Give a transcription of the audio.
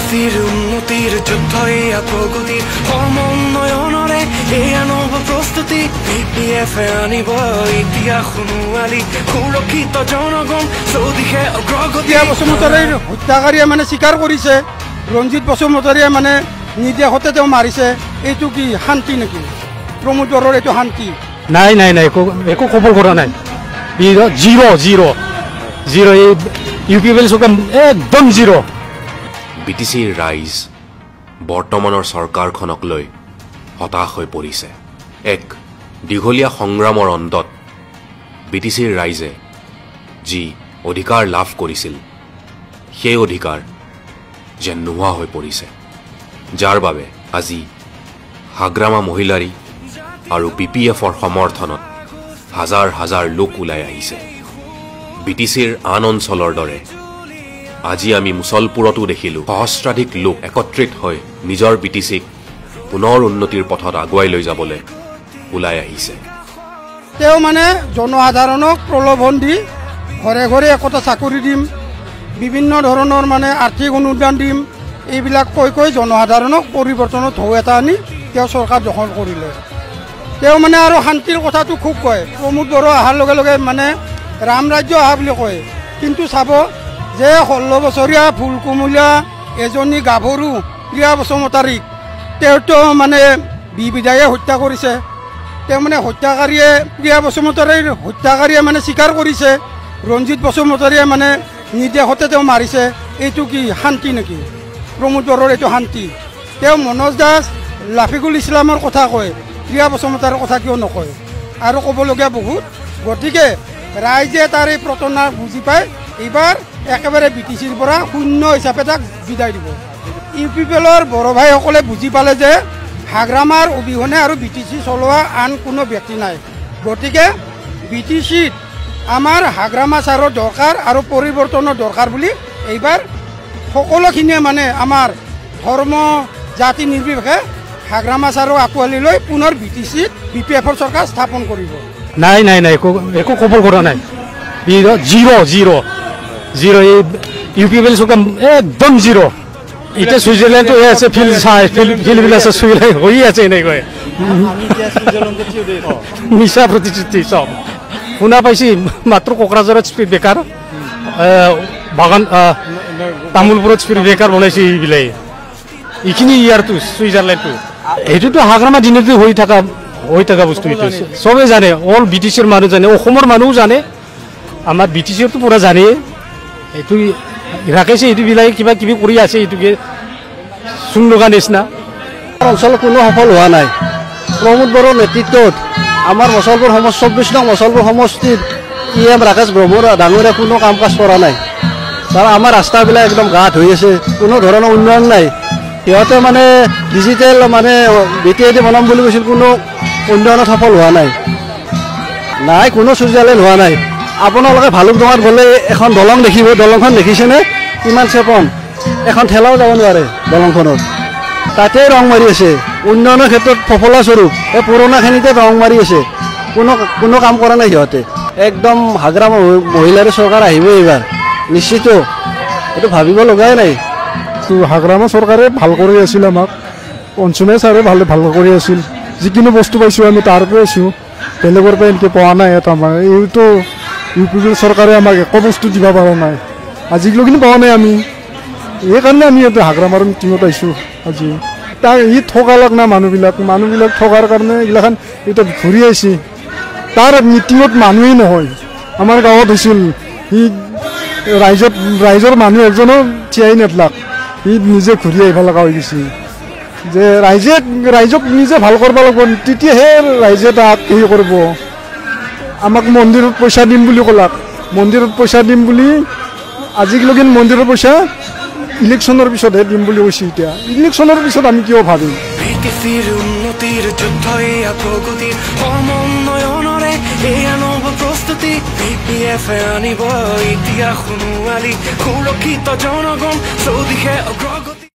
বিটিসিৰ উন্নতিৰ যুদ্ধ এয়া প্ৰগতিৰ সমন্বয়নৰে এয়া নব প্ৰস্তুতি বিপিএফ আনিব ইতিহাস সোণোৱালী সুৰক্ষিত জনগণ চৌদিশে অগ্ৰগতি। বসুমতাৰীৰ হত্যাকাৰীয়ে মানে স্বীকাৰ কৰিছে ৰঞ্জিত বসুমতাৰীয়ে মানে নিৰ্দেশতে তেওঁ মাৰিছে। এইটো কি শান্তি নেকি? প্ৰমোদ বড়োৰ এইটো শান্তি? নাই নাই নাই, একো খবৰ কৰা নাই। জিৰ' জিৰ' জিৰ' এই ইউ পি পি চৰকাৰ একদম জিৰ'। বিটিচিৰ ৰাইজ বৰ্তমানৰ চৰকাৰখনক লৈ হতাশ হৈ পৰিছে। এক দীঘলীয়া সংগ্ৰামৰ অন্তত বিটিচিৰ ৰাইজে যি অধিকাৰ লাভ কৰিছিল সেই অধিকাৰ যেন নোহোৱা হৈ পৰিছে, যাৰ বাবে আজি হাগ্ৰামা মহিলাৰী আৰু BPFৰ সমৰ্থনত হাজাৰ হাজাৰ লোক ওলাই আহিছে। বিটিচিৰ আন অঞ্চলৰ দৰে আজি আমি মুছলপুৰতো দেখিলোঁ সহস্ৰাধিক লোক একত্ৰিত হৈ নিজৰ বিটিচিক পুনৰ উন্নতিৰ পথত আগুৱাই লৈ যাবলৈ ওলাই আহিছে। তেওঁ মানে জনসাধাৰণক প্ৰলোভন দি ঘৰে ঘৰে একোটা চাকৰি দিম, বিভিন্ন ধৰণৰ মানে আৰ্থিক অনুদান দিম, এইবিলাক কৈ কৈ জনসাধাৰণক পৰিৱৰ্তনৰ ঢৌ এটা আনি তেওঁ চৰকাৰ দখল কৰিলে। তেওঁ মানে আৰু শান্তিৰ কথাটো খুব কয়। প্ৰমোদ বড়ো অহাৰ লগে লগে মানে ৰাম ৰাজ্য অহা বুলি কয়, কিন্তু চাব যে 16 বছৰীয়া ফুলকুমলীয়া এজনী গাভৰু প্ৰিয়া বসুমতাৰীক তেওঁতো মানে বিবিধায়ে হত্যা কৰিছে। তেওঁ মানে হত্যাকাৰীয়ে প্ৰিয়া বসুমতাৰীৰ হত্যাকাৰীয়ে মানে স্বীকাৰ কৰিছে ৰঞ্জিত বসুমতাৰীয়ে মানে নিৰ্দেশতে তেওঁ মাৰিছে। এইটো কি শান্তি নেকি? প্ৰমোদ বড়োৰ এইটো শান্তি? তেওঁ মনোজ দাস লাফিকুল ইছলামৰ কথা কয়, প্ৰিয়া বসুমতাৰীৰ কথা কিয় নকয়? আৰু ক'বলগীয়া বহুত। গতিকে ৰাইজে তাৰ এই প্ৰতনা বুজি পায়, এইবাৰ একেবাৰে বিটিচিৰ পৰা শূন্য হিচাপে তাক বিদায় দিব। UPPৰ বড়ো ভাইসকলে বুজি পালে যে হাগ্ৰামাৰ অবিহনে আৰু বিটিচি চলোৱা আন কোনো ব্যক্তি নাই। গতিকে বিটিচিত আমাৰ হাগ্ৰামা ছাৰৰ দৰকাৰ আৰু পৰিৱৰ্তনৰ দৰকাৰ বুলি এইবাৰ সকলোখিনিয়ে মানে আমাৰ ধৰ্ম জাতি নিৰ্বিশেষে হাগ্ৰামা ছাৰক আঁকোৱালি লৈ পুনৰ বিটিচিত BPFৰ চৰকাৰ স্থাপন কৰিব। নাই নাই নাই, একো খবৰ কৰা নাই। জিৰ' জিৰ' জিৰ' এই ইউ পি পি চৰকাৰ একদম জিৰ'। এতিয়া ছুইজাৰলেণ্ডটো আছে, ফিল্ড চাই ফিল্ডবিলাক আছে, ছুইজাৰলেণ্ড হৈ আছে এনেকৈ মিছা প্ৰতিশ্ৰুতি চব শুনা পাইছি। মাত্ৰ কোকৰাঝাৰত স্পীড ব্ৰেকাৰ, বাগান তামোলপুৰত স্পীড ব্ৰেকাৰ বনাইছে এইবিলাক। এইখিনি ইয়াৰটো ছুইজাৰলেণ্ডটো সেইটোতো হাগ্ৰামা দিনতো হৈ থকা বস্তু। এইটো চবেই জানে, অল বিটিচিৰ মানুহ জানে, অসমৰ মানুহো জানে, আমাৰ বিটিচিৰটো পূৰা জানে। এইটো ৰাকেশে এইটোবিলাকে কিবা কিবি কৰি আছে, এইটোকে চুন লগা নিচিনা। অঞ্চলত কোনো সফল হোৱা নাই। প্ৰমোদ বড়োৰ নেতৃত্বত আমাৰ মুছলপুৰ 24 নং মুছলপুৰ সমষ্টিত EM ৰাকেশ ব্ৰহ্মৰ ডাঙৰে কোনো কাম কাজ কৰা নাই। তাৰ আমাৰ ৰাস্তাবিলাক একদম গাঁত হৈ আছে, কোনো ধৰণৰ উন্নয়ন নাই। সিহঁতে মানে ডিজিটেল মানে BTID বনাম বুলি কৈছিল, কোনো উন্নয়নত সফল হোৱা নাই। নাই কোনো ছুইজাৰলেণ্ড হোৱা নাই। আপোনালোকে ভালুকডোঙাত গ'লে এখন দলং দেখিব, দলংখন দেখিছেনে? কিমান চেপন, এখন ঠেলাও যাব নোৱাৰে দলংখনত। তাতেই ৰং মাৰি আছে। উন্নয়নৰ ক্ষেত্ৰত ফফলাস্বৰূপ এই পুৰণাখিনিতে ৰং মাৰি আছে, কোনো কাম কৰা নাই সিহঁতে। একদম হাগ্ৰামা মহিলাৰী চৰকাৰ আহিব এইবাৰ নিশ্চিত, এইটো ভাবিব লগাই নাই। হাগ্ৰামা চৰকাৰে ভাল কৰি আছিল, আমাক পঞ্চমে ছাৰে ভাল কৰি আছিল। যিকোনো বস্তু পাইছোঁ আমি তাৰ পৰা পাইছোঁ, বেলেগৰ পৰা এনেকৈ পোৱা নাই। আমাৰ এইটো UPP চৰকাৰে আমাক একো বস্তু দিব পৰা নাই, আজিলৈকে পোৱা নাই আমি। এইকাৰণে আমি ইয়াতে হাগ্ৰামাৰ মিটিঙত আহিছোঁ আজি। তাক ই ঠগালাক না মানুহবিলাক ঠগাৰ কাৰণে এইগিলাখান এতিয়া ঘূৰি আহিছে। তাৰ মিটিঙত মানুহেই নহয়। আমাৰ গাঁৱত হৈছিল, সি ৰাইজৰ মানুহ একজনো থিয়াই নেদলাক, সি নিজে ঘূৰি আহিব লগা হৈ গৈছে। যে ৰাইজক নিজে ভাল কৰিব লাগিব, তেতিয়াহে ৰাইজে তাক হেৰি কৰিব। আমাক মন্দিৰত পইচা দিম বুলি ক'লাক, মন্দিৰত পইচা দিম বুলি আজিলৈকে মন্দিৰৰ পইচা ইলেকশ্যনৰ পিছতহে দিম বুলি কৈছে। এতিয়া ইলেকশ্যনৰ পিছত আমি কিয় ভাবিম? বিটিচিৰ উন্নতিৰ যুদ্ধ এয়া প্ৰগতিৰ সমন্বয়নৰে এয়া নব প্ৰস্তুতি BPF আনিব ইতিহাস সোণোৱালী সুৰক্ষিত জনগণ চৌদিশে অগ্ৰগতি।